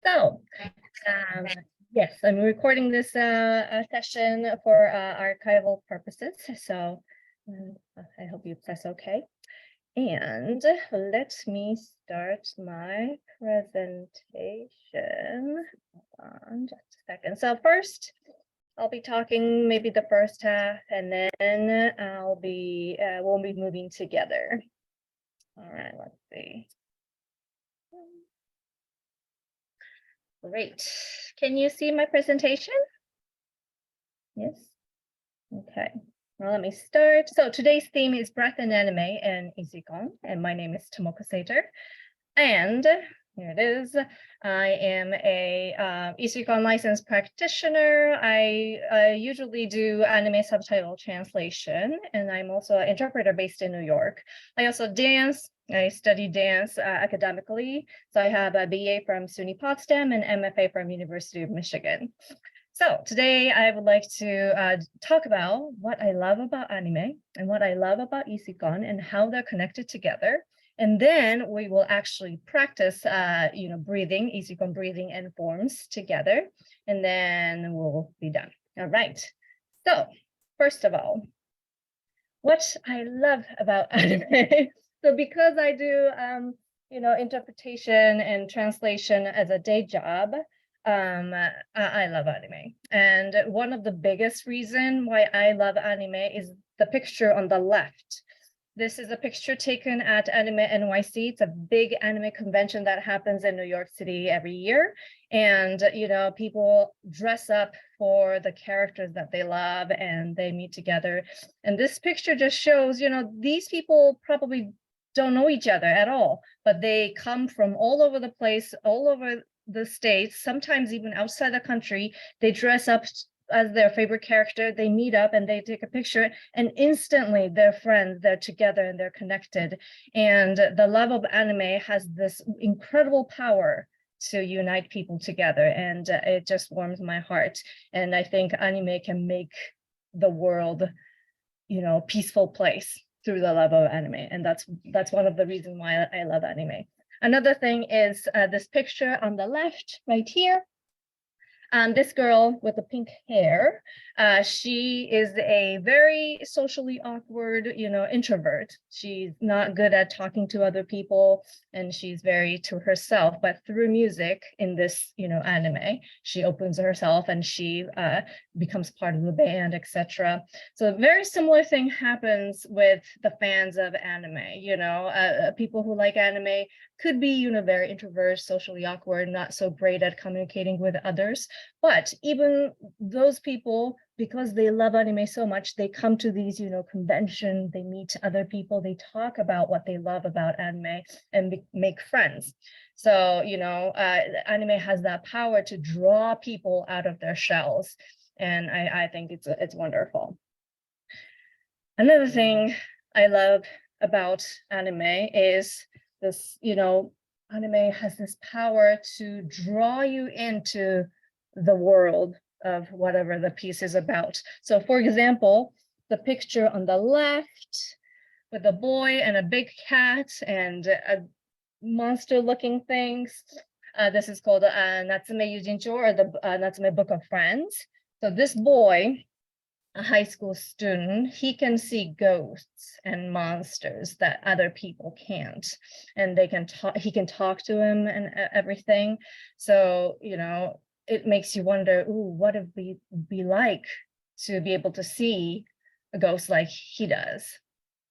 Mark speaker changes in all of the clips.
Speaker 1: So, yes, I'm recording this session for archival purposes. So, I hope you press OK. And let me start my presentation. Hold on just a second. So first, I'll be talking maybe the first half, and then we'll be moving together. All right, let's see. Great. Can you see my presentation? Yes. Okay. Well, let me start. So today's theme is breath in anime and YiShuiKong, and my name is Tomoko Sater. And here it is. I am a YiShuiKong licensed practitioner. I usually do anime subtitle translation, and I'm also an interpreter based in New York. I also dance. I study dance academically. So I have a BA from SUNY Potsdam and MFA from University of Michigan. So today I would like to talk about what I love about anime and what I love about YiShuiKong and how they're connected together. And then we will actually practice, breathing, YiShuiKong breathing and forms together, and then we'll be done. All right. So first of all, what I love about anime. So because I do, interpretation and translation as a day job, I love anime. And one of the biggest reasons why I love anime is the picture on the left. This is a picture taken at Anime and NYC. It's a big anime convention that happens in New York City every year. And, people dress up for the characters that they love and they meet together. And this picture just shows, these people probably don't know each other at all, but they come from all over the place, all over the states, sometimes even outside the country. They dress up as their favorite character, they meet up and they take a picture, and instantly they're friends, they're together and they're connected. And the love of anime has this incredible power to unite people together, and it just warms my heart. And I think anime can make the world, peaceful place through the love of anime. And that's one of the reasons why I love anime. Another thing is this picture on the left right here. This girl with the pink hair, she is a very socially awkward, introvert. She's not good at talking to other people, and she's very to herself. But through music in this, anime, she opens herself and she becomes part of the band, etc. So a very similar thing happens with the fans of anime. People who like anime could be, very introvert, socially awkward, not so great at communicating with others. But even those people, because they love anime so much, they come to these, conventions, they meet other people, they talk about what they love about anime and make friends. So, anime has that power to draw people out of their shells. And I think it's wonderful. Another thing I love about anime is this, anime has this power to draw you into the world of whatever the piece is about. So for example, the picture on the left with a boy and a big cat and a monster looking things. This is called Natsume Yujincho, or the Natsume Book of Friends. So this boy, a high school student, he can see ghosts and monsters that other people can't, and he can talk to him and everything. So, it makes you wonder, what it would be like to be able to see a ghost like he does.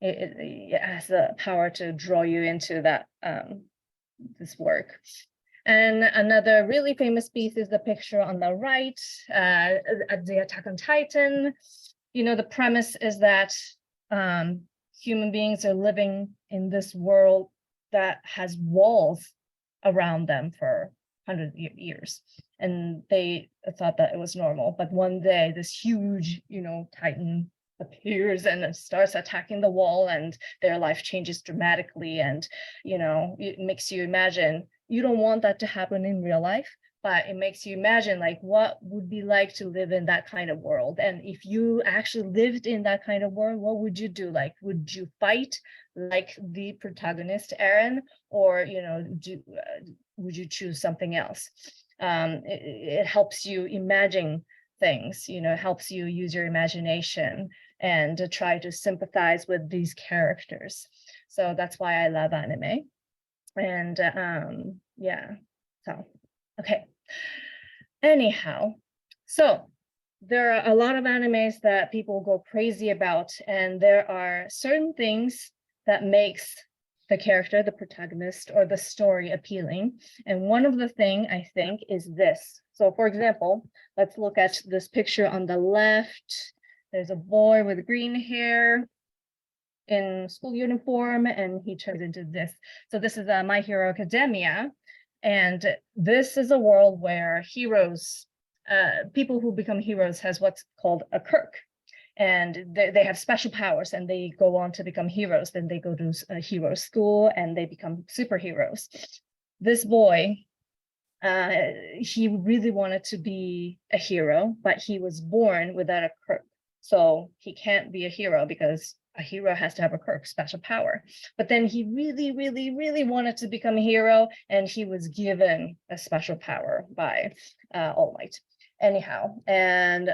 Speaker 1: It has the power to draw you into that this work. And another really famous piece is the picture on the right, the Attack on Titan. The premise is that human beings are living in this world that has walls around them for hundreds of years. And they thought that it was normal. But one day, this huge, Titan appears and starts attacking the wall, and their life changes dramatically. And, it makes you imagine, you don't want that to happen in real life, but it makes you imagine like what would be like to live in that kind of world. And if you actually lived in that kind of world, what would you do? Like, would you fight like the protagonist Eren, or would you choose something else? It helps you imagine things, helps you use your imagination and to try to sympathize with these characters. So that's why I love anime. And so, okay. Anyhow, so there are a lot of animes that people go crazy about, and there are certain things that makes the character, the protagonist, or the story appealing. And one of the things I think is this. So for example, let's look at this picture on the left. There's a boy with green hair in school uniform, and he turns into this. So this is My Hero Academia. And this is a world where heroes, people who become heroes has what's called a quirk. And they have special powers, and they go on to become heroes. Then they go to a hero school and they become superheroes. This boy, he really wanted to be a hero, but he was born without a quirk. So he can't be a hero because a hero has to have a quirk, special power. But then he really, really, really wanted to become a hero, and he was given a special power by All Might. Anyhow, and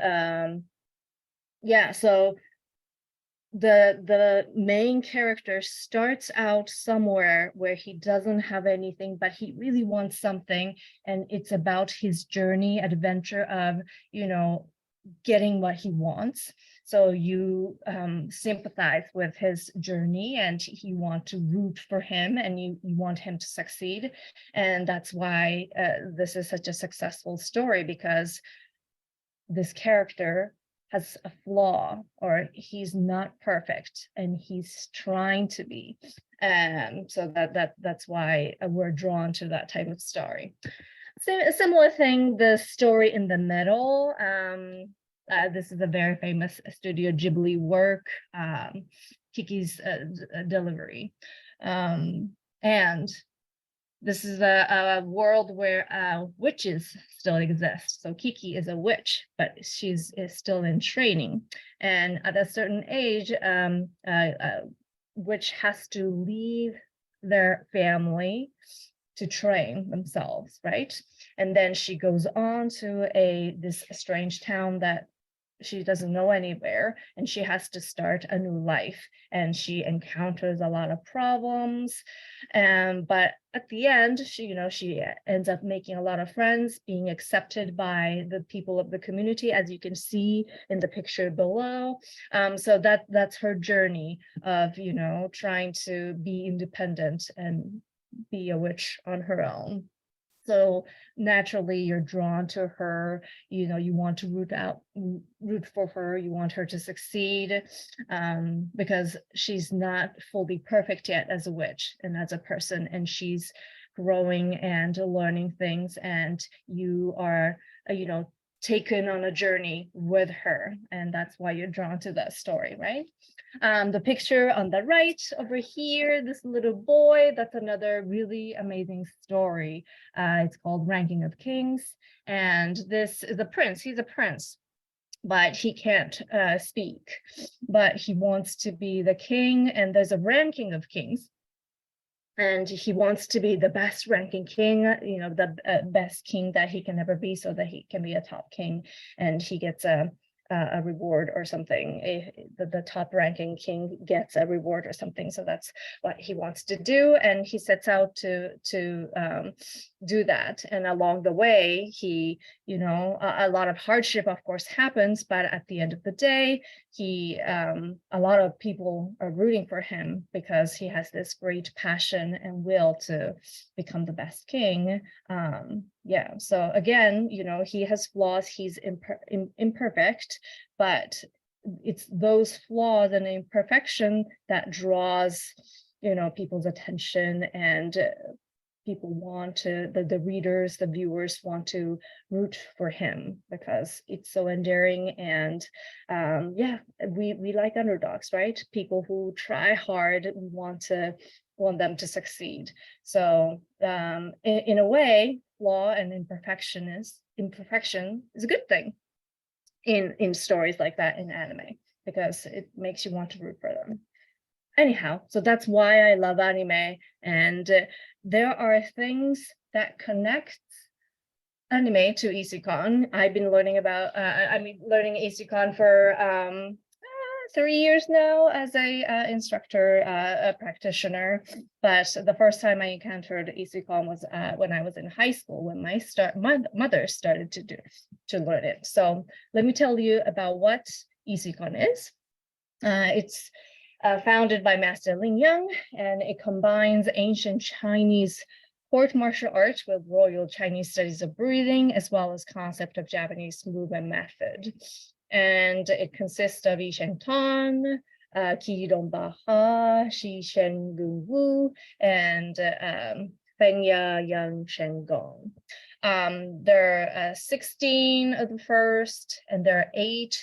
Speaker 1: so the main character starts out somewhere where he doesn't have anything, but he really wants something, and it's about his journey, adventure of, getting what he wants. So you sympathize with his journey, and you want to root for him, and you want him to succeed. And that's why this is such a successful story, because this character has a flaw, or he's not perfect, and he's trying to be. So that's why we're drawn to that type of story. So a similar thing, the story in the middle. This is a very famous Studio Ghibli work, Kiki's Delivery. And this is a world where witches still exist. So Kiki is a witch, but is still in training. And at a certain age, witch has to leave their family to train themselves, right? And then she goes on to this strange town that she doesn't know anywhere, and she has to start a new life, and she encounters a lot of problems, but at the end she ends up making a lot of friends, being accepted by the people of the community, as you can see in the picture below. So that's her journey of trying to be independent and be a witch on her own. So naturally, you're drawn to her. You want to root for her. You want her to succeed, because she's not fully perfect yet as a witch and as a person, and she's growing and learning things. And you are, taken on a journey with her, and that's why you're drawn to that story, right? The picture on the right over here, this little boy, that's another really amazing story. It's called Ranking of Kings, and this is a prince. He's a prince, but he can't speak, but he wants to be the king, and there's a ranking of kings. And he wants to be the best ranking king, the best king that he can ever be, so that he can be a top king, and he gets a reward or something. The top ranking king gets a reward or something. So that's what he wants to do, and he sets out to do that. And along the way, he, a lot of hardship, of course, happens, but at the end of the day, a lot of people are rooting for him because he has this great passion and will to become the best king. So again, he has flaws, he's imperfect, but it's those flaws and imperfection that draws, people's attention, and people want to, the readers, the viewers want to root for him because it's so endearing. And we like underdogs, right? People who try hard, we want them to succeed. So in a way, flaw and imperfection is a good thing in stories like that in anime, because it makes you want to root for them. Anyhow, so that's why I love anime. And there are things that connects anime to YiShuiKong. I've been learning about, learning YiShuiKong for 3 years now as a instructor, a practitioner. But the first time I encountered YiShuiKong was when I was in high school, when my mother started to learn it. So let me tell you about what YiShuiKong is. It's founded by Master Ling Yang, and it combines ancient Chinese court martial arts with Royal Chinese studies of breathing, as well as concept of Japanese movement method. And it consists of Yishen Ton, Qidong Baha, Shi Shen Gu Wu, and Fengya Yang Shen Gong. There are 16 of the first, and there are 8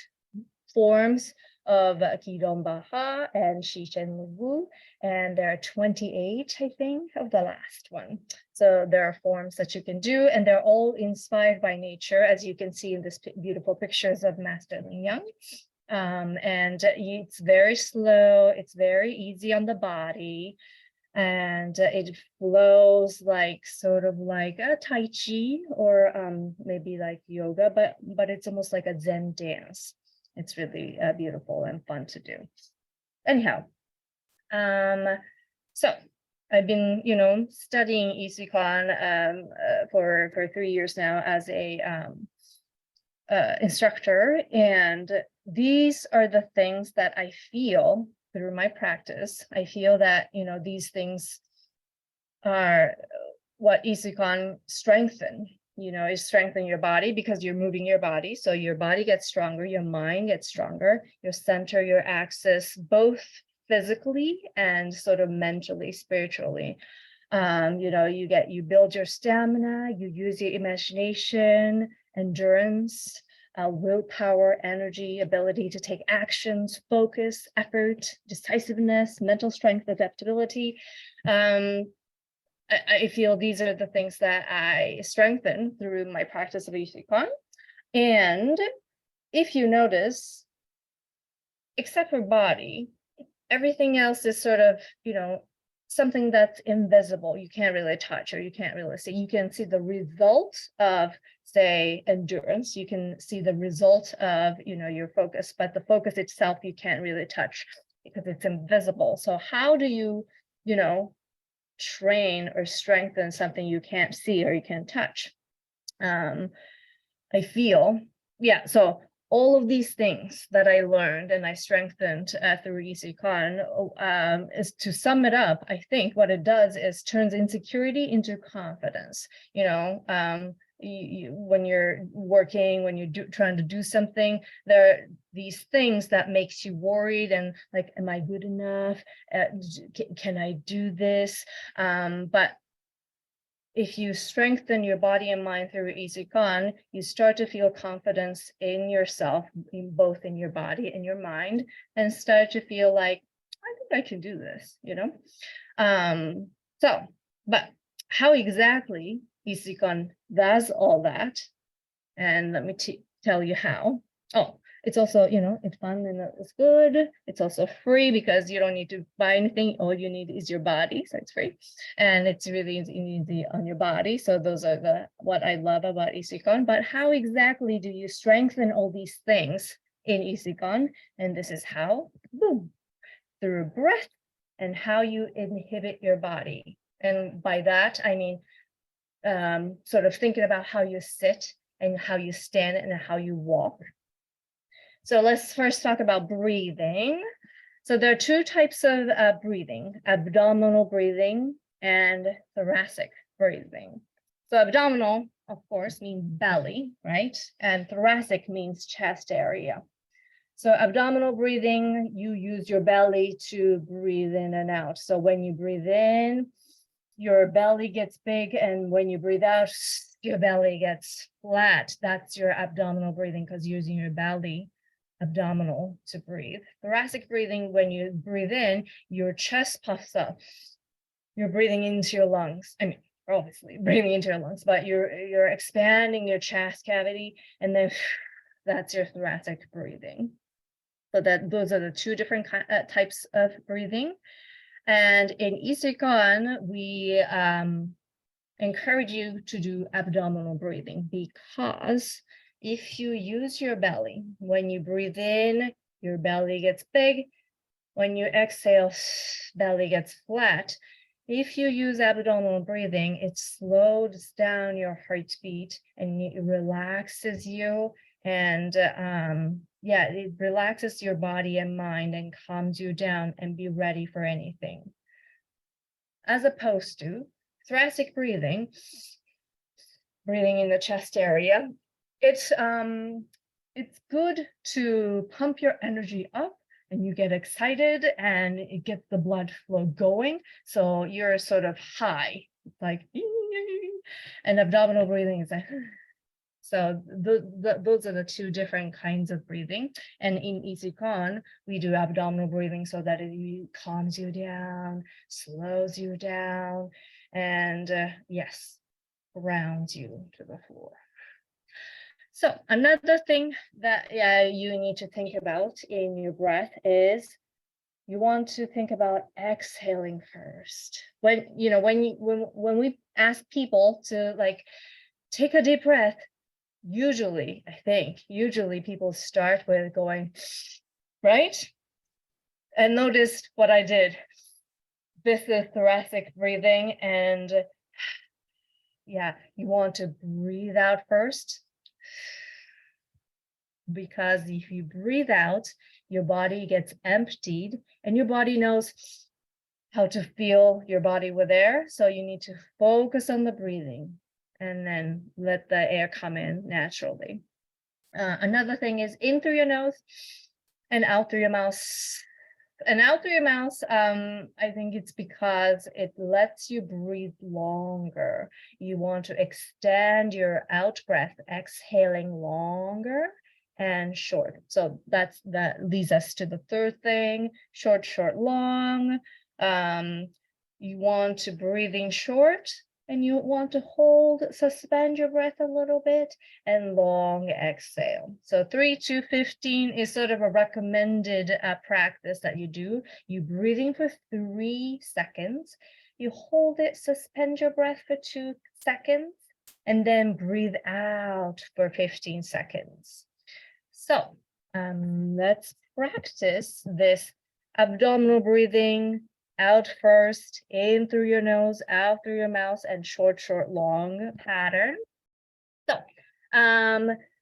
Speaker 1: forms of Qidong Baha and Shi Shen Wu, and there are 28, I think, of the last one. So there are forms that you can do, and they're all inspired by nature, as you can see in this beautiful pictures of Master Ling Yang. And it's very slow, it's very easy on the body, and it flows like sort of like a Tai Chi or maybe like yoga, but it's almost like a Zen dance. It's really beautiful and fun to do. Anyhow, so I've been, studying YiShuiKong for 3 years now as a instructor, and these are the things that I feel through my practice. I feel that these things are what YiShuiKong strengthen. Is strengthen your body because you're moving your body. So your body gets stronger, your mind gets stronger, your center, your axis, both physically and sort of mentally, spiritually. You build your stamina, you use your imagination, endurance, willpower, energy, ability to take actions, focus, effort, decisiveness, mental strength, adaptability. I feel these are the things that I strengthen through my practice of YiShuiKong. And if you notice, except for body, everything else is sort of, something that's invisible. You can't really touch or you can't really see. You can see the result of, say, endurance. You can see the result of, your focus, but the focus itself, you can't really touch because it's invisible. So how do you, train or strengthen something you can't see or you can't touch? I feel, so all of these things that I learned and I strengthened through YiShuiKong is, to sum it up, I think what it does is turns insecurity into confidence. When you're working, when you're trying to do something, there are these things that makes you worried and like, am I good enough? Can I do this? But if you strengthen your body and mind through YiShuiKong, you start to feel confidence in yourself, both in your body and your mind, and start to feel like, I think I can do this, But how exactly YiShuiKong does all that, and let me tell you how. It's also, it's fun and it's good. It's also free because you don't need to buy anything. All you need is your body, so it's free. And it's really easy on your body. So those are what I love about YiShuiKong. But how exactly do you strengthen all these things in YiShuiKong? And this is how, boom, through breath and how you inhibit your body. And by that, I mean, sort of thinking about how you sit and how you stand and how you walk. So let's first talk about breathing. So there are 2 types of breathing: abdominal breathing and thoracic breathing. So abdominal, of course, means belly, right? And thoracic means chest area. So abdominal breathing, you use your belly to breathe in and out. So when you breathe in, your belly gets big, and when you breathe out, your belly gets flat. That's your abdominal breathing, because you're using your belly, abdominal, to breathe. Thoracic breathing, when you breathe in, your chest puffs up. You're breathing into your lungs. I mean, obviously breathing into your lungs, but you're expanding your chest cavity, and then that's your thoracic breathing. So those are the 2 different types of breathing. And in YiShuiKong, we encourage you to do abdominal breathing, because if you use your belly, when you breathe in, your belly gets big. When you exhale, belly gets flat. If you use abdominal breathing, it slows down your heartbeat and it relaxes you. And it relaxes your body and mind and calms you down and be ready for anything. As opposed to thoracic breathing in the chest area, it's good to pump your energy up and you get excited and it gets the blood flow going. So you're sort of high, like, and abdominal breathing is like, so those are the two different kinds of breathing. And in YiShuiKong, we do abdominal breathing so that it calms you down, slows you down, and grounds you to the floor. So another thing that you need to think about in your breath is you want to think about exhaling first. When we ask people to like take a deep breath, usually people start with going, right? And notice what I did. This is thoracic breathing, and you want to breathe out first, because if you breathe out, your body gets emptied and your body knows how to fill your body with air. So you need to focus on the breathing and then let the air come in naturally. Another thing is in through your nose and out through your mouth. And out through your mouth, I think it's because it lets you breathe longer. You want to extend your out breath, exhaling longer and short. So that leads us to the third thing, short, long. You want to breathe in short, and you want to suspend your breath a little bit, and long exhale. So 3 to 15 is sort of a recommended practice that you do. You breathe in for 3 seconds, you hold it, suspend your breath for 2 seconds, and then breathe out for 15 seconds. So let's practice this abdominal breathing. Out first, in through your nose, out through your mouth, and short, long pattern. So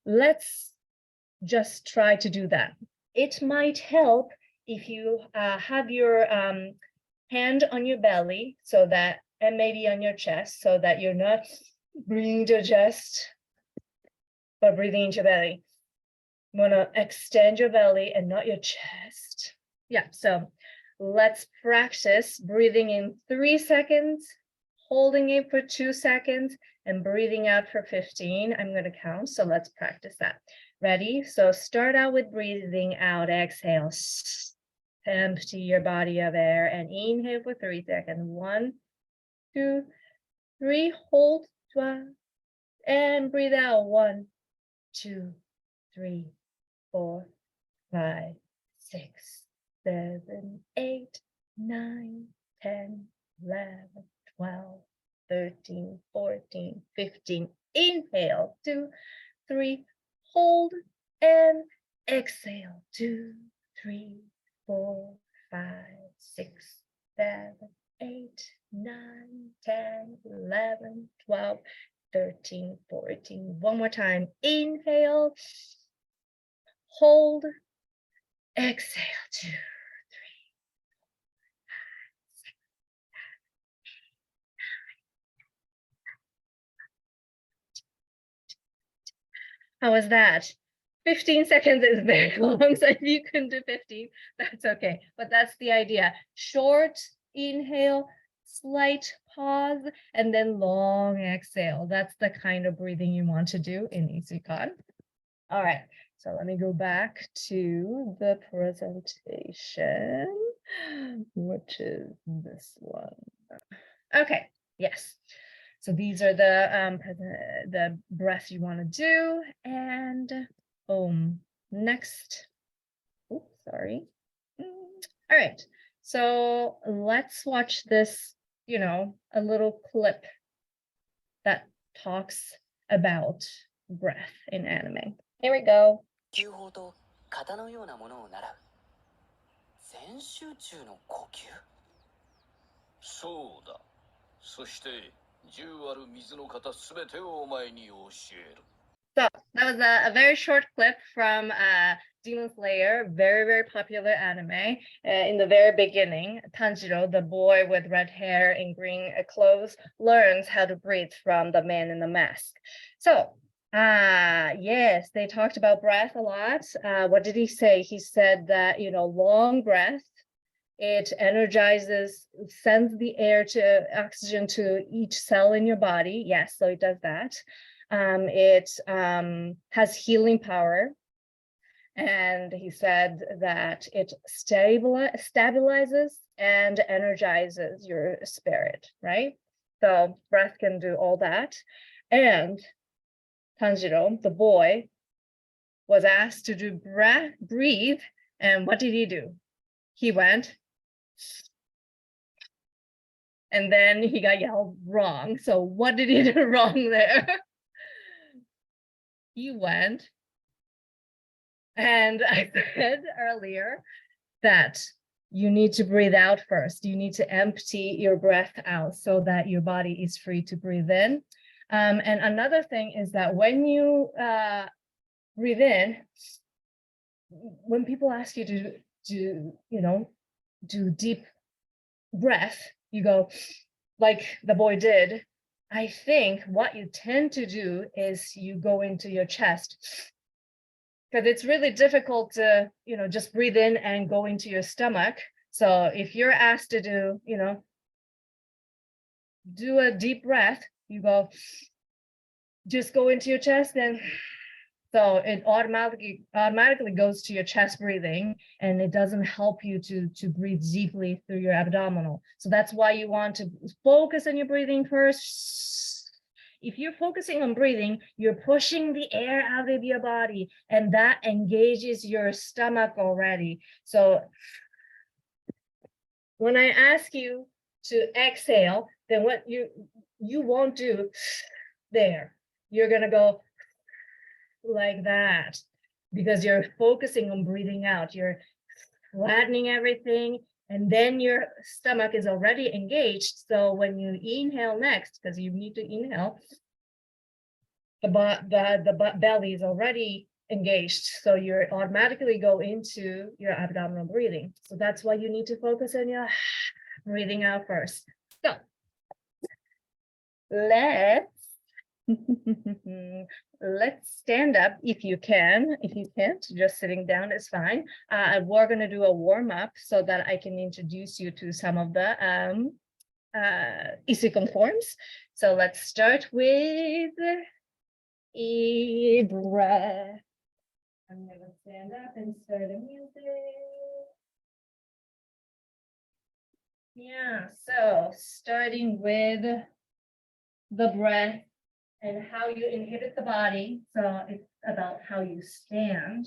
Speaker 1: let's just try to do that. It might help if you have your hand on your belly, so that, and maybe on your chest, so that you're not breathing to your chest, but breathing into your belly. You want to extend your belly and not your chest. So let's practice breathing in 3 seconds, holding it for 2 seconds, and breathing out for 15. I'm going to count, so let's practice that. Ready? So start out with breathing out, exhale, empty your body of air, and inhale for 3 seconds. 1, 2, 3, hold, and breathe out. 1, 2, 3, 4, 5, 6, 7, 8, 9, 10, 11, 12, 13, 14, 15. Inhale, 2, 3, hold, and exhale. 2, 3, 4, 5, 6, 7, 8, 9, 10, 11, 12, 13, 14. One more time. Inhale, hold, exhale. 2, 3, 4, 5, 6, 7, 8, 9. How was that? 15 seconds is very long, so if you can do 15, that's okay. But that's the idea. Short inhale, slight pause, and then long exhale. That's the kind of breathing you want to do in YiShuiKong. All right, so let me go back to the presentation, which is this one. Okay, yes. So these are the breaths you want to do, and next. Oops, sorry. All right, so let's watch this, a little clip talks about breath in anime. Here we go.
Speaker 2: 呼吸法と型のようなものを習う。全集中の呼吸。
Speaker 3: そうだ。そして10ある水の型すべてをお前に教える。
Speaker 1: So that was a very short clip from Demon Slayer, very, very popular anime. In the very beginning, Tanjiro, the boy with red hair and green clothes, learns how to breathe from the man in the mask. So, yes, they talked about breath a lot. What did he say? He said that, long breath, it energizes, sends the air to oxygen to each cell in your body. Yes, so it does that. It has healing power. And he said that it stabilizes and energizes your spirit, right? So breath can do all that. And Tanjiro, the boy, was asked to do breathe. And what did he do? He went, and then he got yelled wrong. So what did he do wrong there? He went, and I said earlier that you need to breathe out first. You need to empty your breath out so that your body is free to breathe in. And another thing is that when you breathe in, when people ask you to do deep breath, you go like the boy did. I think what you tend to do is you go into your chest, because it's really difficult to, just breathe in and go into your stomach. So if you're asked to do a deep breath, you go, just go into your chest, and so it automatically goes to your chest breathing, and it doesn't help you to breathe deeply through your abdominal. So that's why you want to focus on your breathing first. If you're focusing on breathing, you're pushing the air out of your body, and that engages your stomach already. So when I ask you to exhale, then what you won't do there. You're gonna go like that, because you're focusing on breathing out. You're flattening everything, and then your stomach is already engaged. So when you inhale next, because you need to inhale, the belly is already engaged. So you automatically go into your abdominal breathing. So that's why you need to focus on your breathing out first. So let's stand up if you can. If you can't, just sitting down is fine. We're going to do a warm-up so that I can introduce you to some of the YiShuiKong forms. So let's start with a breath. I'm going to stand up and start the music. Yeah, so starting with the breath and how you inhibit the body. So it's about how you stand.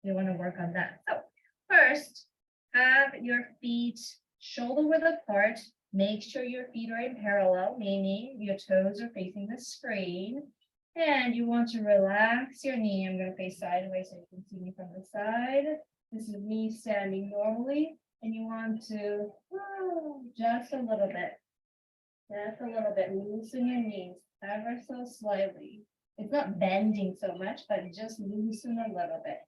Speaker 1: You want to work on that. So first, have your feet shoulder width apart. Make sure your feet are in parallel, meaning your toes are facing the screen. And you want to relax your knee. I'm going to face sideways so you can see me from the side. This is me standing normally. And you want to just a little bit. Just a little bit. Loosen your knees ever so slightly. It's not bending so much, but just loosen a little bit.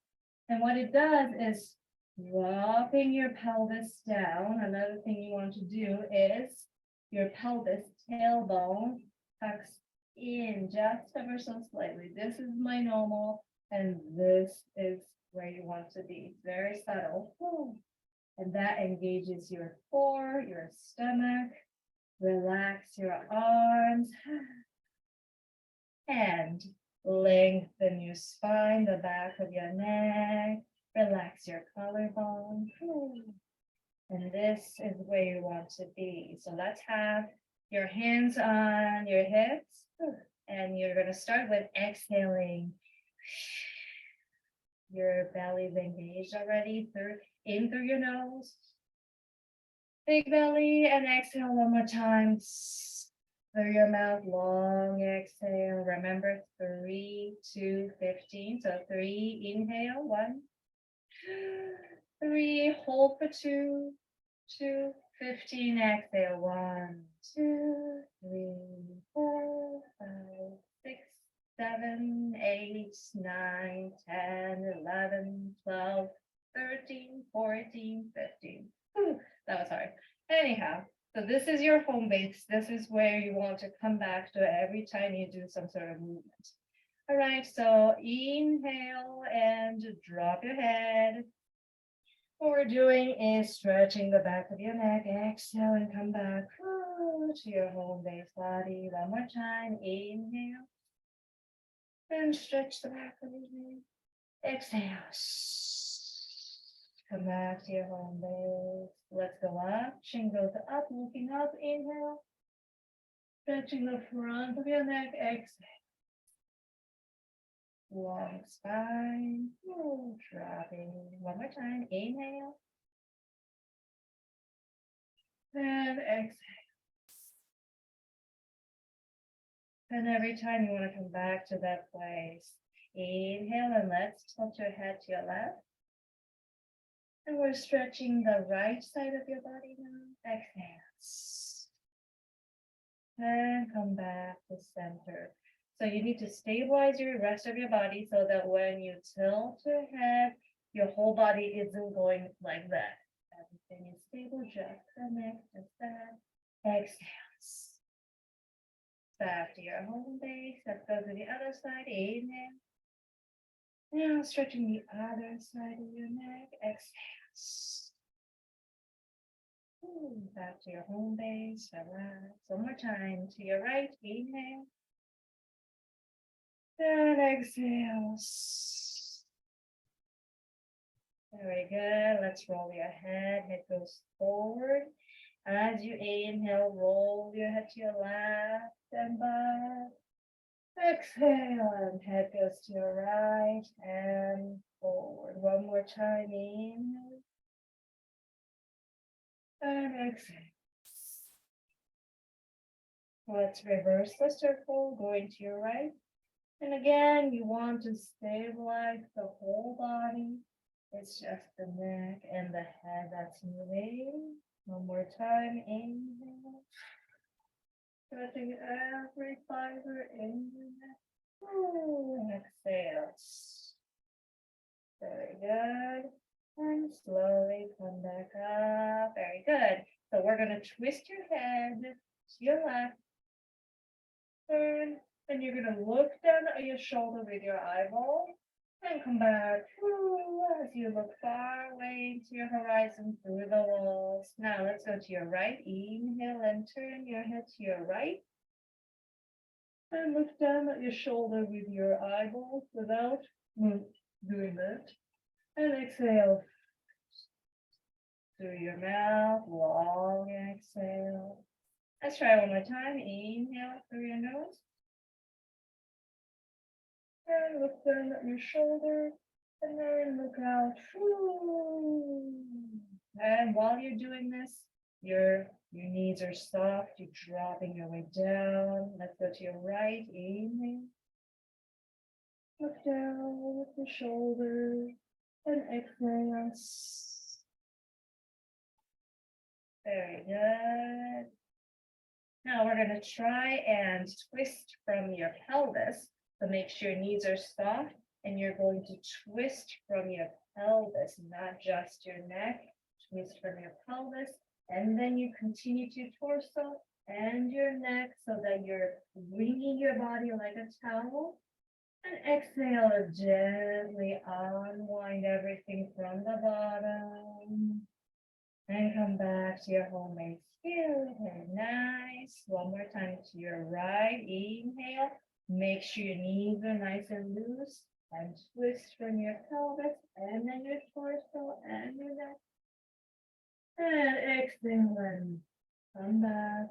Speaker 1: And what it does is dropping your pelvis down. Another thing you want to do is your pelvis tailbone tucks in just ever so slightly. This is my normal, and this is where you want to be. It's very subtle. And that engages your core, your stomach. Relax your arms and lengthen your spine, the back of your neck. Relax your collarbone. And this is where you want to be. So let's have your hands on your hips, and you're going to start with exhaling. Your belly's engaged already in through your nose. Big belly, and exhale one more time. Through your mouth, long exhale. Remember 3, 2, 15. So 3, inhale, 1, 3, hold for 2, 2, 15, exhale, 1, 2, 3, 4, 5, 6, 7, 8, 9, 10, 11, 12, 13, 14, 15. Whew, that was hard. Anyhow, so this is your home base. This is where you want to come back to every time you do some sort of movement. All right, so inhale and drop your head. What we're doing is stretching the back of your neck. Exhale and come back to your home base body. One more time. Inhale. And stretch the back of your neck. Exhale. Come back to your home base. Let's go up. Chin goes up, looking up. Inhale. Stretching the front of your neck. Exhale. Long spine. Dropping. One more time. Inhale. And exhale. And every time you want to come back to that place. Inhale and let's tilt your head to your left. And we're stretching the right side of your body now. Exhale. And come back to center. So you need to stabilize your rest of your body so that when you tilt your head, your whole body isn't going like that. Everything is stable, just the neck, just that. Exhale. Back to your home base. Let's go to the other side. Inhale. Now stretching the other side of your neck. Exhale. Back to your home base. Relax. One more time. To your right. Inhale. And exhale. Very good. Let's roll your head. Head goes forward. As you inhale, roll your head to your left and back. Exhale, and head goes to your right and forward. One more time. Inhale. And exhale. Let's reverse the circle, going to your right. And again, you want to stabilize the whole body. It's just the neck and the head that's moving. One more time. Inhale. Stretching every fiber in your neck. Exhale. Very good. And slowly come back up. Very good. So we're going to twist your head to your left. Turn. Then you're going to look down at your shoulder with your eyeball. And come back as you look far away into your horizon through the walls. Now let's go to your right. Inhale and turn your head to your right. And look down at your shoulder with your eyeballs without doing that. And exhale through your mouth. Long exhale. Let's try one more time. Inhale through your nose. And look down at your shoulder, and then look out. And while you're doing this, your knees are soft. You're dropping your way down. Let's go to your right. Inhale. Look down at the shoulder, and exhale. Very good. Now we're going to try and twist from your pelvis. So make sure your knees are soft, and you're going to twist from your pelvis, not just your neck. Twist from your pelvis, and then you continue to torso and your neck so that you're wringing your body like a towel. And exhale, gently unwind everything from the bottom. And come back to your home base. Very nice. One more time to your right. Inhale. Make sure your knees are nice and loose, and twist from your pelvis and then your torso and your neck. And exhale and come back.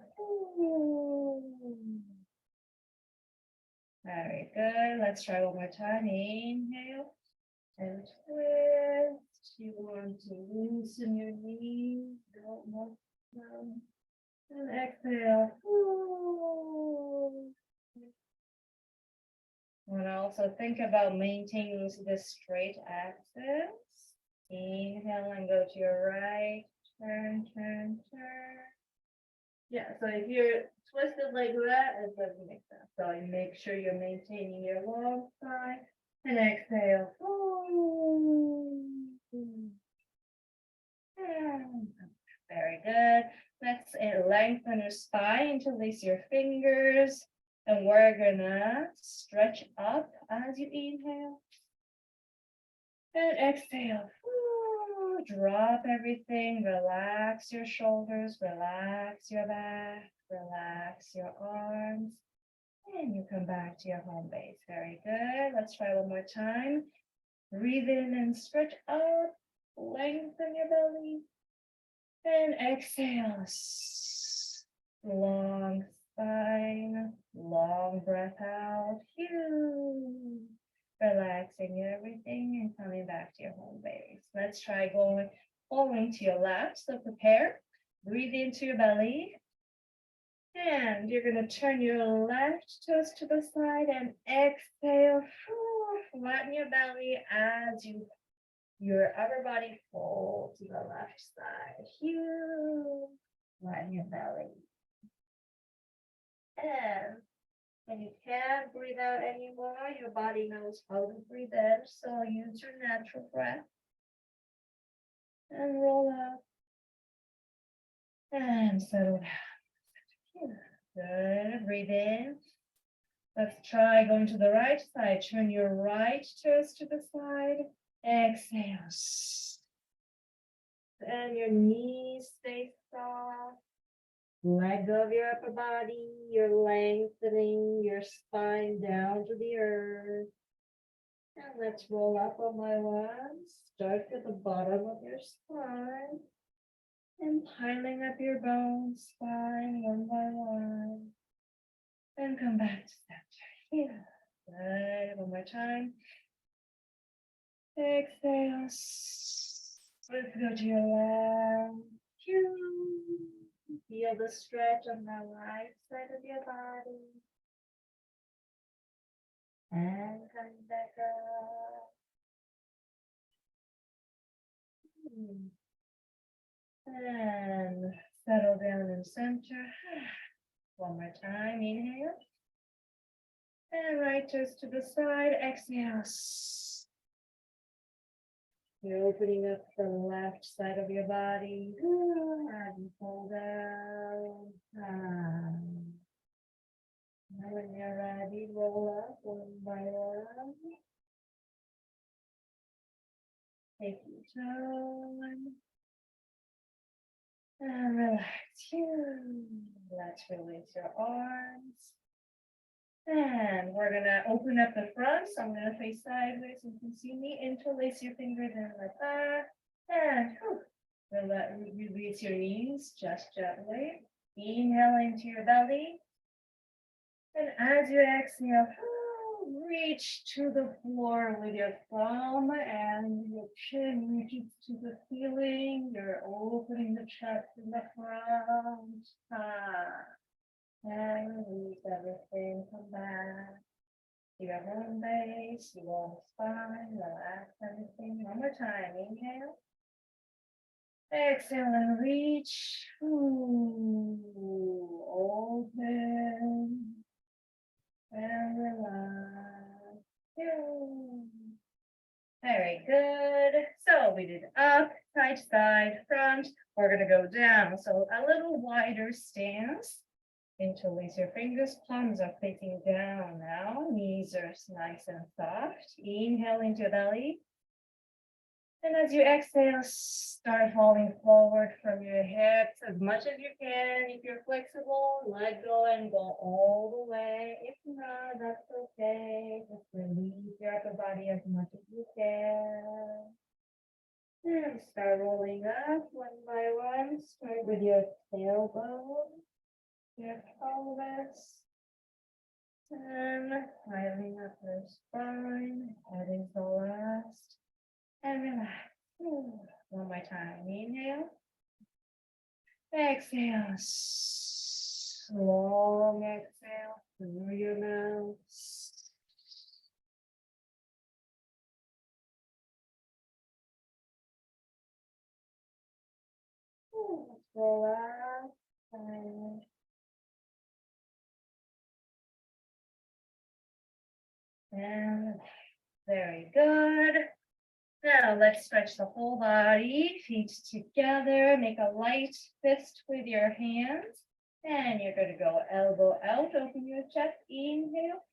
Speaker 1: Very good. Let's try one more time. Inhale and twist. You want to loosen your knees. Don't move them. And exhale. And also think about maintaining this straight axis. Inhale and go to your right. Turn, turn, turn. Yeah, so if you're twisted like that, it doesn't make sense. So you make sure you're maintaining your long side. And exhale. Very good. Let's lengthen your spine, interlace your fingers. And we're gonna stretch up as you inhale. And exhale. Drop everything. Relax your shoulders. Relax your back. Relax your arms. And you come back to your home base. Very good. Let's try one more time. Breathe in and stretch up. Lengthen your belly. And exhale. Long spine. Long breath out. Relaxing everything and coming back to your home base. Let's try going forward to your left. So prepare. Breathe into your belly. And you're going to turn your left toes to the side and exhale. Flatten your belly as your upper body folds to the left side. Flatten your belly. And when you can't breathe out anymore, your body knows how to breathe in. So use your natural breath. And roll up. And settle down. Good. Breathe in. Let's try going to the right side. Turn your right toes to the side. Exhale. And your knees stay soft. Let go of your upper body. You're lengthening your spine down to the earth. And let's roll up on my one. Start at the bottom of your spine. And piling up your bones, spine one by one. And come back to center. Good. One more time. Exhale. Let's go to your left. Feel the stretch on the right side of your body. And come back up. And settle down in center. One more time. Inhale. And right toes to the side. Exhale. You're opening up the left side of your body. And pull down. Now when you're ready, roll up one by one. Take your time. And relax. Let's release your arms. And we're going to open up the front. So I'm going to face sideways so you can see me. Interlace your fingers in like that. And release your knees just gently. Inhale into your belly. And as you exhale, reach to the floor with your thumb and your chin reaches to the ceiling. You're opening the chest in the front. And release everything. Come back to your home base, long spine, relax everything. One more time. Inhale. Exhale and reach. Open. And relax. Very good. So we did up, right side, front. We're going to go down. So a little wider stance. Interlace your fingers. Palms are facing down now. Knees are nice and soft. Inhale into your belly. And as you exhale, start falling forward from your hips as much as you can. If you're flexible, let go and go all the way. If not, that's okay. Just release your upper body as much as you can. And start rolling up one by one. Start with your tailbone, your pelvis, and piling up your spine. That is the last. And relax. One more time. Inhale. Exhale. Long exhale through your mouth. Relax. And very good. Now let's stretch the whole body, feet together, make a light fist with your hands. And you're going to go elbow out, open your chest, inhale.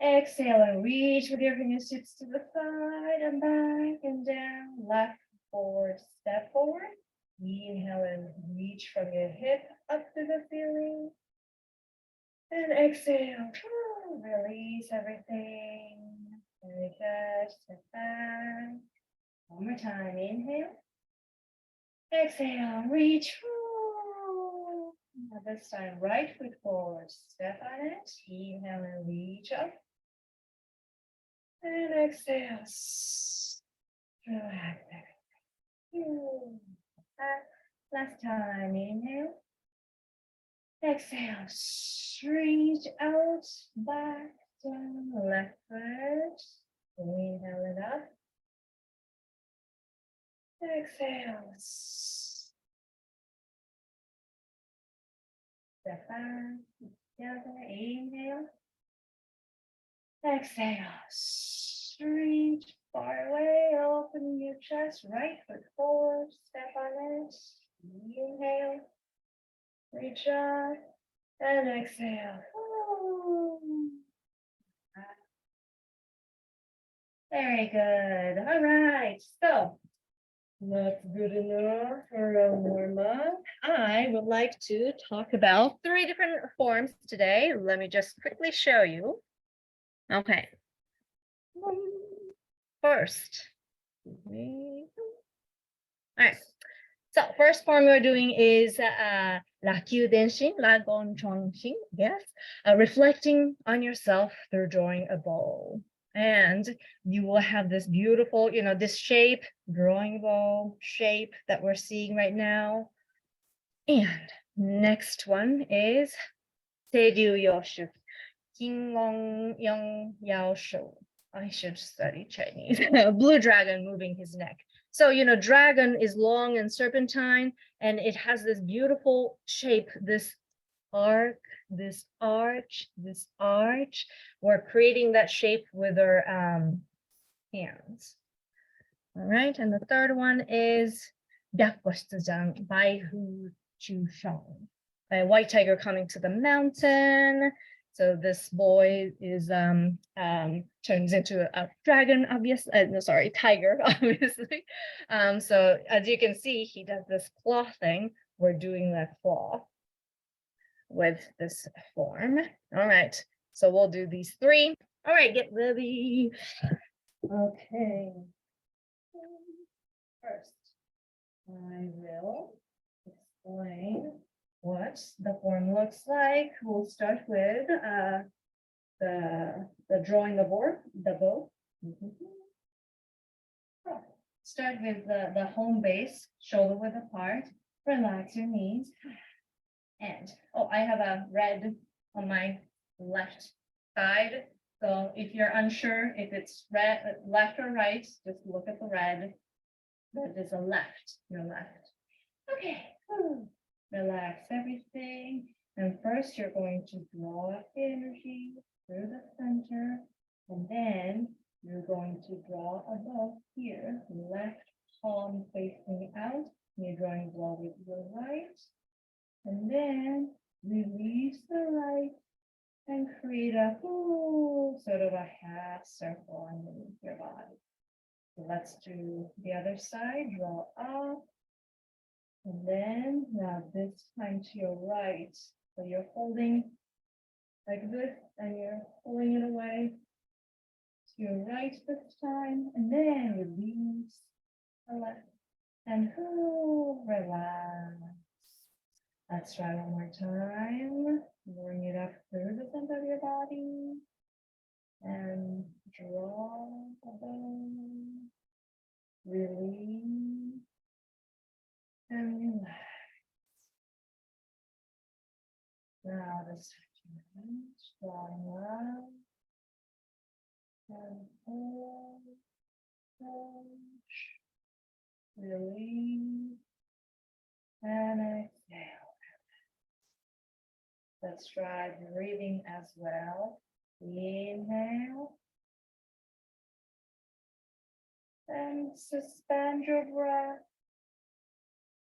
Speaker 1: Exhale and reach with your fingertips to the side and back and down, left, forward, step forward. Inhale and reach from your hip up to the ceiling. And exhale, release everything. Very good, step back. One more time, inhale. Exhale, reach. Now this time, right foot forward, step on it. Inhale and reach up. And exhale, relax. Last time, inhale. Exhale, reach out, back, down, left foot. Inhale it up. Exhale. Step back, together, inhale. Exhale, reach far away, open your chest, right foot forward, step on it. Inhale, reach up, and exhale. Very good. All right, so that's good enough for a warm-up. I would like to talk about 3 different forms today. Let me just quickly show you. Okay. First. All right. So first form we're doing is Rakyu Denshin, Ragon Chonshin, yes. Reflecting on yourself through drawing a bow. And you will have this beautiful, this shape, drawing bow shape that we're seeing right now. And next one is Seiryu Yoshu, Kingon Young Yao Shou. I should study Chinese. Blue dragon moving his neck. So, dragon is long and serpentine, and it has this beautiful shape, this arc, this arch, this arch. We're creating that shape with our hands. All right, and the third one is Byakkosuzan, Baihu Chushong. A white tiger coming to the mountain. So this boy is turns into a dragon, obviously. Tiger, obviously. So as you can see, he does this claw thing. We're doing that claw with this form. All right, so we'll do these 3. All right, get ready. Okay. First, I will explain what the form looks like. We'll start with the drawing the bow. Start with the home base, shoulder width apart. Relax your knees. And I have a red on my left side. So if you're unsure if it's red, left or right, just look at the red. That is a left, your left. Okay. Relax everything. And first you're going to draw up the energy through the center. And then you're going to draw a bow here, left palm facing out. You're drawing blow with your right. And then release the right and create a sort of a half circle underneath your body. So let's do the other side. Draw up. And then now this time to your right. So you're holding like this and you're pulling it away to your right this time. And then release the left and relax. Let's try one more time. Bring it up through the center of your body. And draw the bow. Release. And relax. Let's drawing line. And hold, push, release, and exhale. Let's try breathing as well. Inhale. And suspend your breath.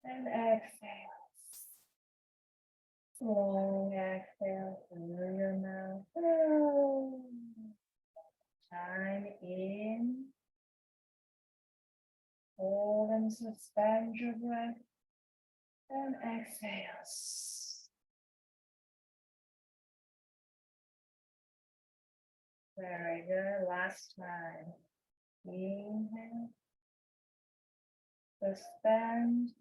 Speaker 1: And exhale. Long exhale through your mouth. Time in. Hold and suspend your breath. And exhale. Very good. Last time. Inhale. Suspend.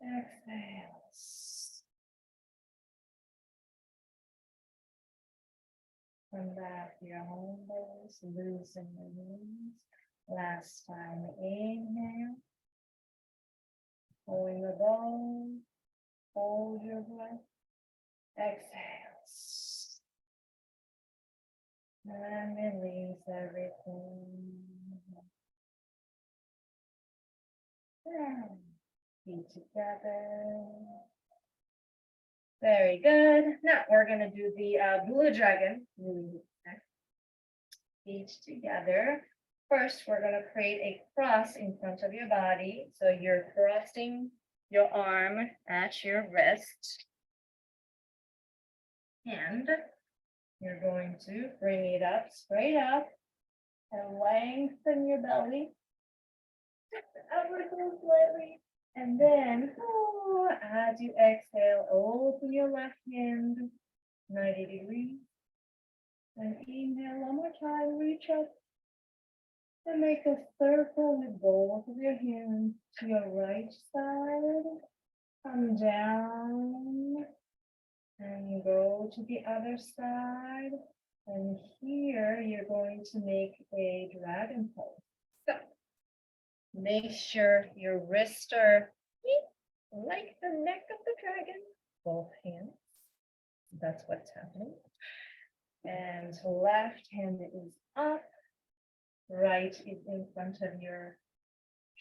Speaker 1: Exhale. Come back to your home base. Loosen the knees. Last time. Inhale. Pulling the bone. Hold your breath. Exhale. And release everything. And feet together. Very good. Now we're going to do the blue dragon. Feet together. First, we're going to create a cross in front of your body. So you're crossing your arm at your wrist. And you're going to bring it up, straight up, and lengthen your belly. Upward slightly. And then, as you exhale, open your left hand 90 degrees. And inhale one more time, reach up. And make a circle with both of your hands to your right side. Come down. And go to the other side. And here you're going to make a dragon pose. So make sure your wrists are like the neck of the dragon. Both hands. That's what's happening. And left hand is up. Right is in front of your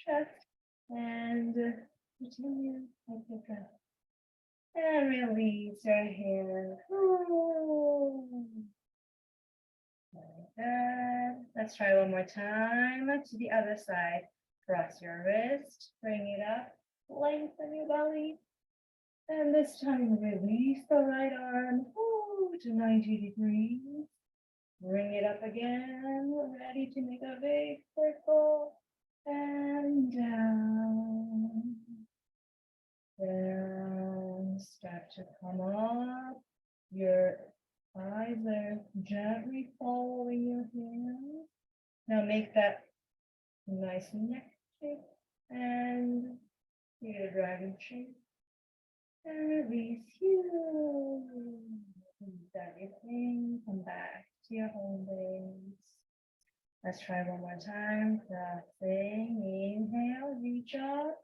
Speaker 1: chest. And continue like the dragon. And release your hand. Very good. Let's try one more time to the other side. Cross your wrist, bring it up, lengthen your belly. And this time release the right arm to 90 degrees. Bring it up again, ready to make a big circle. And down. Down, start to come up. Your eyes are gently following your hands. Now make that nice neck shape and your dragon shape. And release you. Release everything. Come back to your home base. Let's try one more time. Crossing. Inhale, reach up.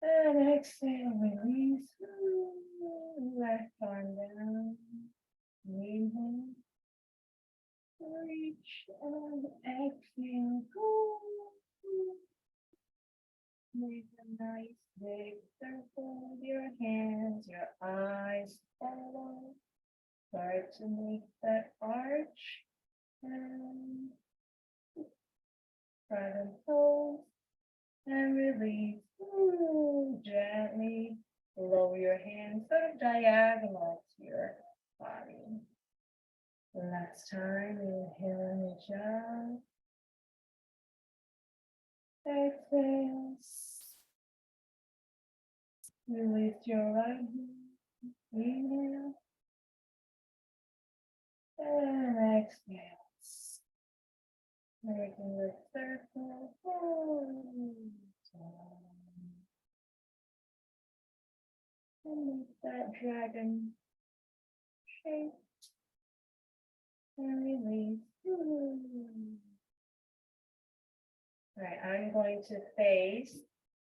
Speaker 1: And exhale, release. Left arm down. Inhale. Reach and exhale. Make a nice big circle with your hands, your eyes follow. Start to make that arch. And front and toes. And release. Gently lower your hands sort of diagonal to your body. Last time, inhale and reach up. Exhale. Release your right hand. Inhale. And exhale. Making the circle. And make that dragon shape. And release. All right, I'm going to face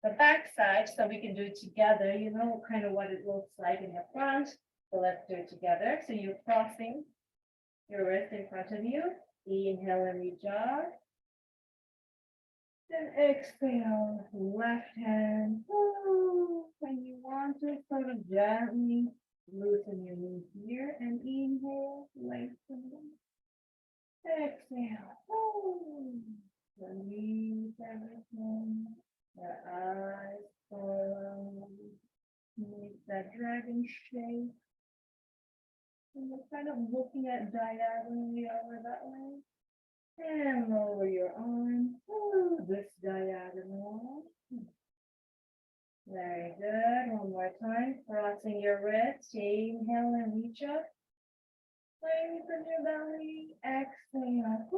Speaker 1: the back side so we can do it together. You know kind of what it looks like in the front. So let's do it together. So you're crossing your wrist in front of you. Inhale and reach up. Then exhale, left hand. When you want to sort of gently loosen your knees here and inhale, lengthen. Exhale. Release everything. Your eyes follow. Make that dragon shape. And you're kind of looking at diagonally over that way. And lower your arm. This diagonal. Very good. One more time. Crossing your wrist. Inhale and reach up. Lengthen your belly. Exhale.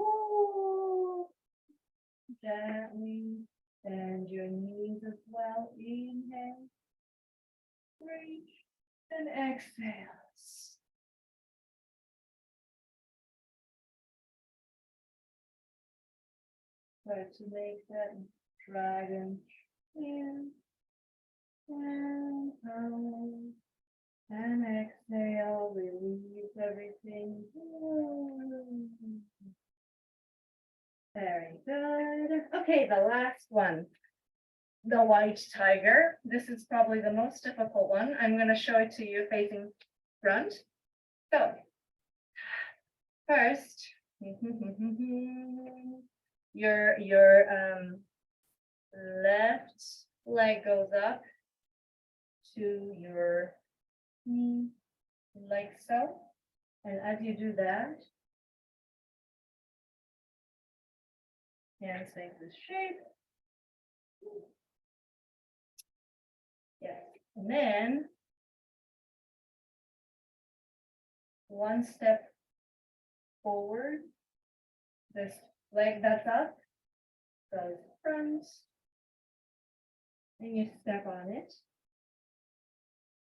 Speaker 1: Gently bend your knees as well. Inhale. Reach and exhale. Try to make that dragon in and out. And exhale, release everything. Very good. Okay, the last one. The white tiger. This is probably the most difficult one. I'm going to show it to you facing front. So, first, your left leg goes up to your knee, like so. And as you do that, hands make this shape. Yes, and then one step forward. This leg that's up goes front, and you step on it.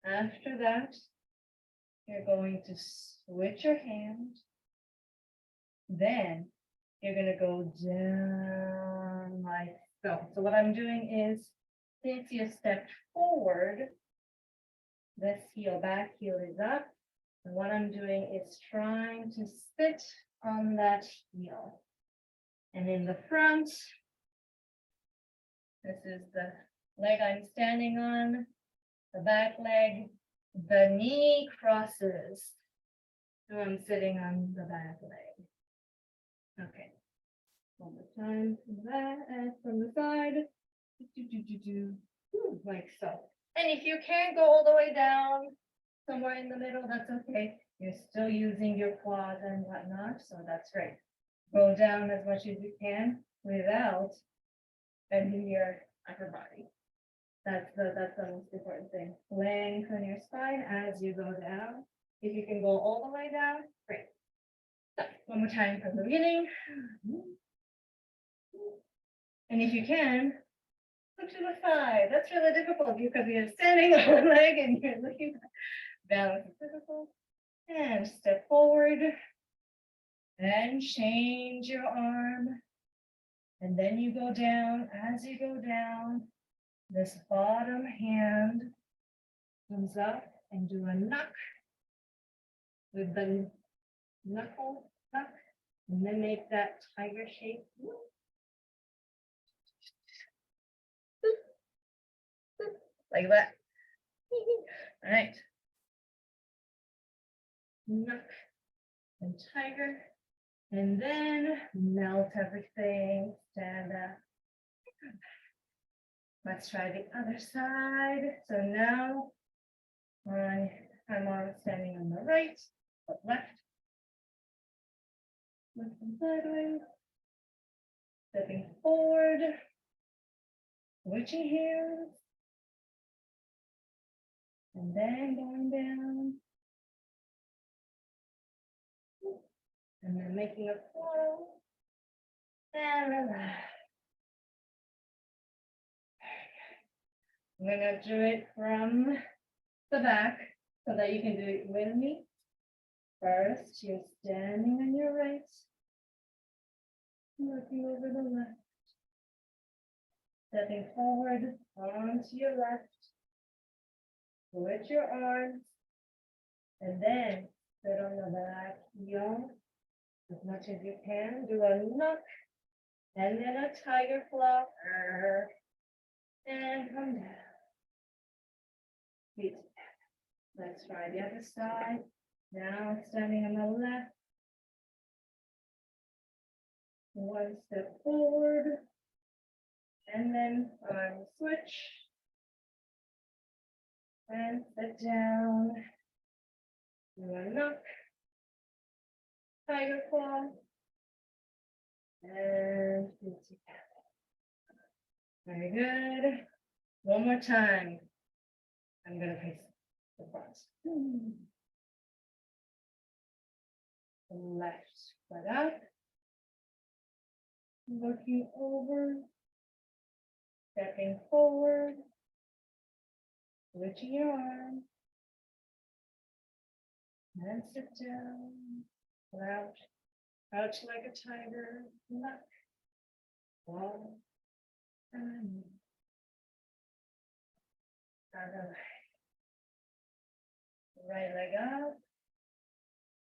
Speaker 1: After that, you're going to switch your hand. Then you're going to go down like so. So what I'm doing is, since you stepped forward, this heel, back heel is up. And what I'm doing is trying to sit on that heel. And in the front, this is the leg I'm standing on, the back leg, the knee crosses. So I'm sitting on the back leg. Okay. One more time from that and from the side. Like so. And if you can't go all the way down, somewhere in the middle, that's okay. You're still using your quads and whatnot, so that's great. Go down as much as you can without bending your upper body. That's the most important thing. Lengthen your spine as you go down. If you can go all the way down, great. So, one more time from the beginning. And if you can, look to the side. That's really difficult because you're standing on one leg and you're looking. Balance is difficult. And step forward. And change your arm. And then you go down. As you go down, this bottom hand comes up and do a knock with the knuckle tuck. And then make that tiger shape. Like that. All right. Knock and tiger. And then melt everything. Stand up. Let's try the other side. So now I'm standing on the right, but left. Looking sideways. Stepping forward. Switching hands. And then going down. And then making a flow. And relax. I'm gonna do it from the back so that you can do it with me. First, you're standing on your right. Looking over the left. Stepping forward onto your left. Switch your arms. And then sit on the back heel as much as you can. Do a knock. And then a tiger claw. And come down. Feet together. Let's try the other side. Now standing on the left. One step forward. And then arm switch. And sit down. Do a knock. Tiger claw. And feet together. Very good. One more time. I'm going to face the front. Left foot up. Looking over. Stepping forward. Switching your arm. And sit down. Crouch. Crouch like a tiger. Knock. Fall. And other leg. Right leg up.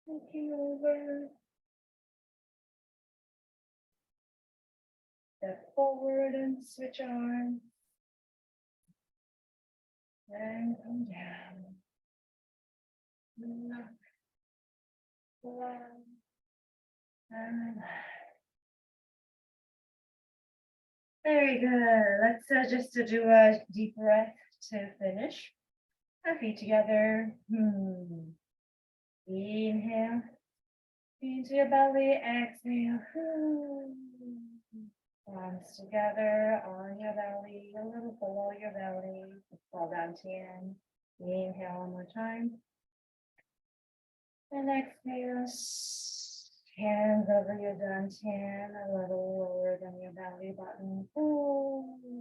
Speaker 1: Looking over. Step forward and switch arms. And come down. Knock. Fall. And very good. Let's just do a deep breath to finish. Our feet together. Inhale into your belly. Exhale. Arms together on your belly, a little below your belly. Fall down 10. Inhale one more time. And exhale. Hands over your dantian, a little lower than your belly button.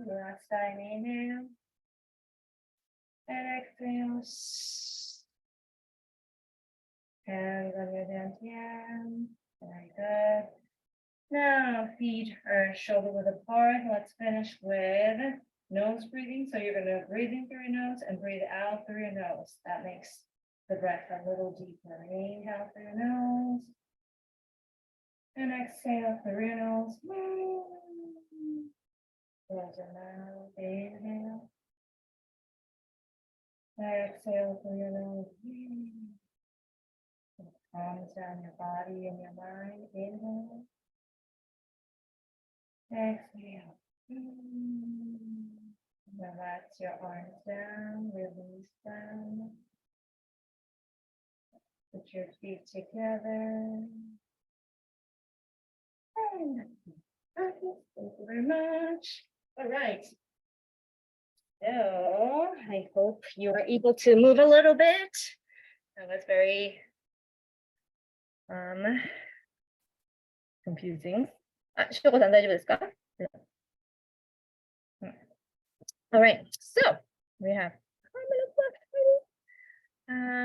Speaker 1: Last time, inhale. And exhale. Hands on your dantian. Very good. Now, feet are shoulder width apart. Let's finish with nose breathing. So you're going to breathe in through your nose and breathe out through your nose. That makes the breath a little deeper. Inhale through your nose. And exhale through your nose. Close your mouth. Inhale. Exhale through your nose. Calms down your body and your mind. Inhale. Exhale. Relax your arms down. Release them. Put your feet together. Thank you very much. All right. So I hope you were able to move a little bit. That was very confusing. しょうこさん大丈夫ですか? All right. So we have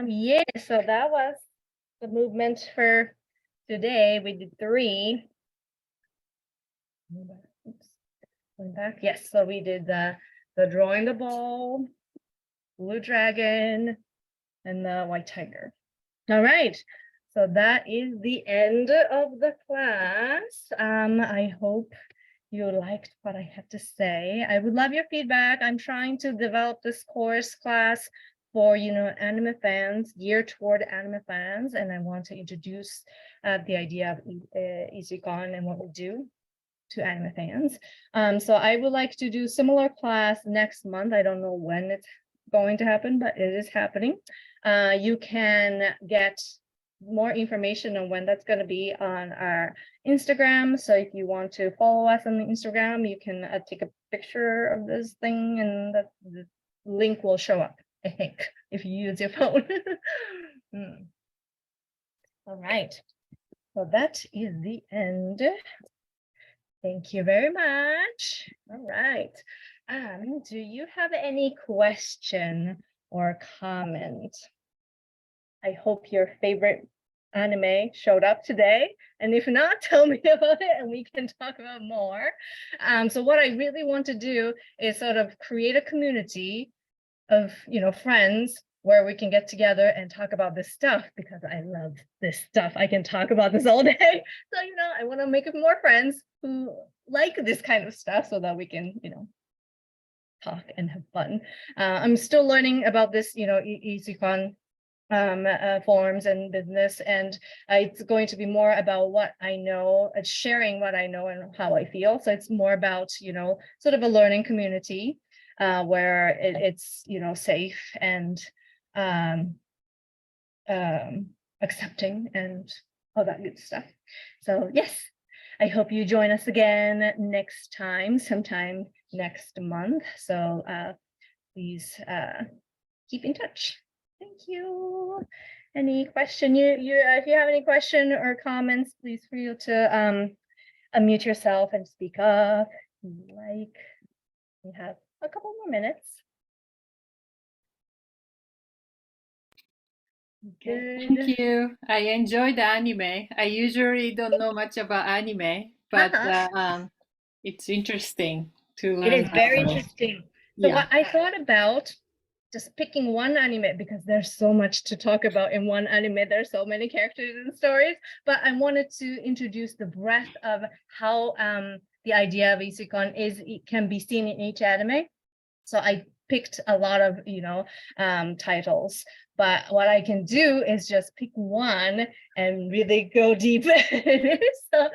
Speaker 1: yeah, so that was the movement for today. We did 3. Oops. Going back. Yes, so we did the drawing the ball, blue dragon, and the white tiger. All right. So that is the end of the class. I hope you liked what I had to say. I would love your feedback. I'm trying to develop this class for, anime fans, geared toward anime fans. And I want to introduce the idea of YiShuiKong and what we do to anime fans. So I would like to do similar class next month. I don't know when it's going to happen, but it is happening. You can get more information on when that's going to be on our Instagram. So if you want to follow us on the Instagram, you can take a picture of this thing and the link will show up, I think, if you use your phone. All right. So that is the end. Thank you very much. All right. Do you have any question or comment? I hope your favorite anime showed up today. And if not, tell me about it and we can talk about more. So what I really want to do is sort of create a community of, friends where we can get together and talk about this stuff because I love this stuff. I can talk about this all day. So, I want to make more friends who like this kind of stuff so that we can, talk and have fun. I'm still learning about this, isekai forms and business, and it's going to be more about what I know, sharing what I know and how I feel. So it's more about, sort of a learning community where it's, safe and accepting and all that good stuff. So yes, I hope you join us again next time, sometime next month. So please keep in touch. Thank you. Any question? If you have any question or comments, please feel to unmute yourself and speak up. We have a couple more minutes. Good.
Speaker 4: Thank you. I enjoy the anime. I usually don't know much about anime, but it's interesting to learn.
Speaker 1: It is very interesting. So
Speaker 4: Yeah.
Speaker 1: what I thought about just picking one anime because there's so much to talk about in one anime. There's so many characters and stories, but I wanted to introduce the breadth of how the idea of isekai can be seen in each anime. So I picked a lot of titles, but what I can do is just pick one and really go deep. So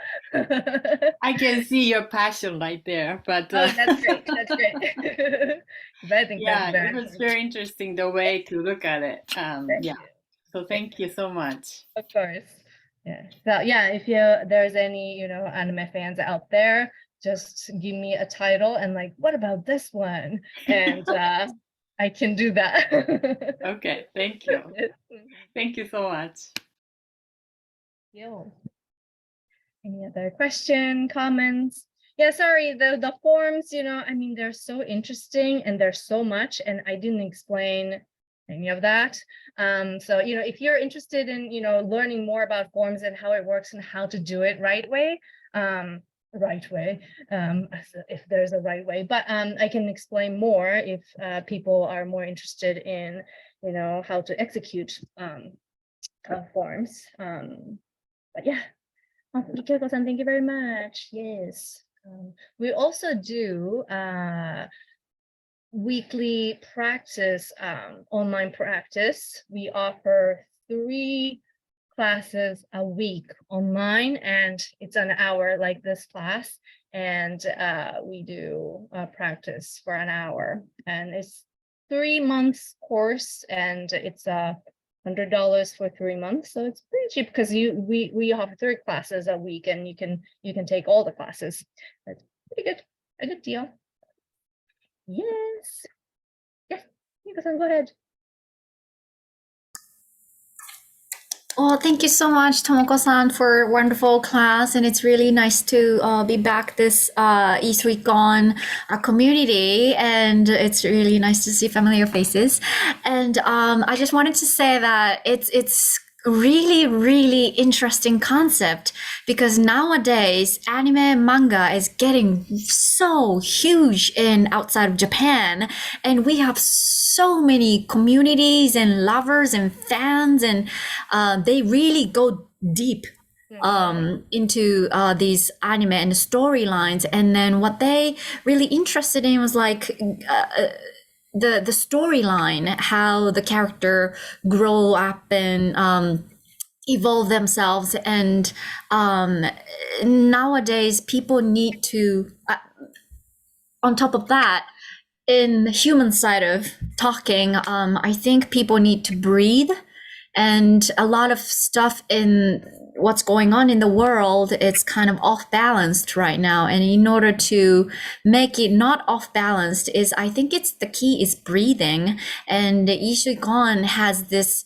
Speaker 4: I can see your passion right there, but
Speaker 1: that's great. That's great. But I think
Speaker 4: yeah,
Speaker 1: that's
Speaker 4: it was very interesting the way to look at it.
Speaker 1: Thank
Speaker 4: Yeah,
Speaker 1: you.
Speaker 4: so thank you so much.
Speaker 1: Of course. Yeah. So yeah, if there's any anime fans out there, just give me a title and what about this one? And I can do that.
Speaker 4: Okay, thank you. Thank you so much.
Speaker 1: Yo. Any other question, comments? Yeah, sorry, the forms, they're so interesting and there's so much, and I didn't explain any of that. So, if you're interested in, learning more about forms and how it works and how to do it if there's a right way, but I can explain more if people are more interested in, how to execute forms. But yeah. Kyoko-san, thank you very much. Yes. We also do weekly practice, online practice. We offer 3 classes a week online, and it's an hour like this class. And we do practice for an hour, and it's 3 months course, and it's $100 for 3 months, so it's pretty cheap because we offer 3 classes a week, and you can take all the classes. That's pretty good, a good deal. Yes, Yuka-san, go ahead.
Speaker 5: Well, thank you so much, Tomoko-san, for a wonderful class, and it's really nice to be back this isekai community, and it's really nice to see familiar faces. And I just wanted to say that it's really, really interesting concept because nowadays anime manga is getting so huge in outside of Japan, and we have so many communities and lovers and fans, and they really go deep into these anime and storylines. And then what they really interested in was the storyline, how the character grow up and evolve themselves. And nowadays people need to, on top of that, in the human side of talking, I think people need to breathe, and a lot of stuff in what's going on in the world, it's kind of off balanced right now. And in order to make it not off balanced I think the key is breathing. And YiShuiKong has this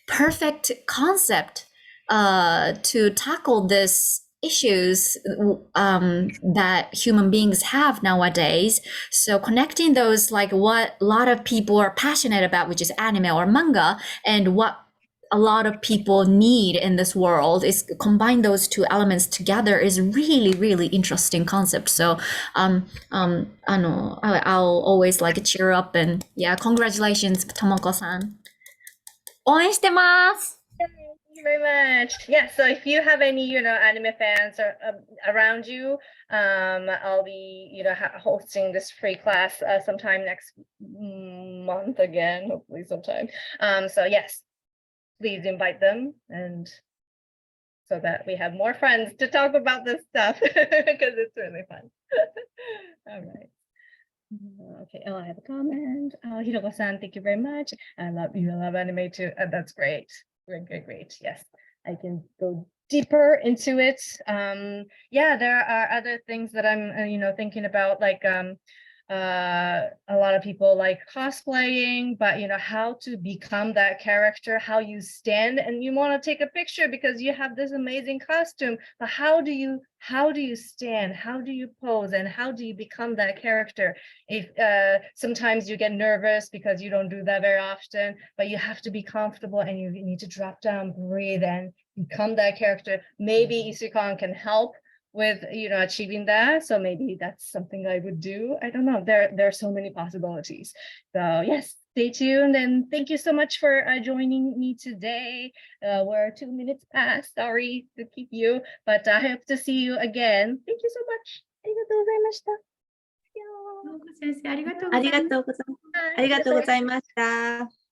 Speaker 5: perfect concept to tackle this issues that human beings have nowadays. So connecting those, what a lot of people are passionate about, which is anime or manga, and what a lot of people need in this world is combine those two elements together is really, really interesting concept. So I'll always like cheer up and yeah, congratulations, Tomoko-san. 応援してます。
Speaker 1: Thank you very much. Yeah, so if you have any, anime fans around you, I'll be, hosting this free class sometime next month again, hopefully sometime. So yes, please invite them, and so that we have more friends to talk about this stuff because it's really fun. All right. Okay. Oh, I have a comment. Oh, Hiroko-san, thank you very much. I love anime too. That's great. Great. Yes, I can go deeper into it. Yeah, there are other things that I'm, thinking about, like a lot of people like cosplaying, but how to become that character, how you stand, and you want to take a picture because you have this amazing costume, but how do you stand, how do you pose, and how do you become that character? If sometimes you get nervous because you don't do that very often, but you have to be comfortable and you need to drop down, breathe, and become that character. Maybe YiShuiKong can help with achieving that, so maybe that's something I would do. I don't know, there are so many possibilities. So yes, stay tuned, and thank you so much for joining me today. We're 2 minutes past, sorry to keep you, but I hope to see you again. Thank you so much. ありがとうございました。
Speaker 4: 先生、ありがとうございます。
Speaker 6: ありがとうございました。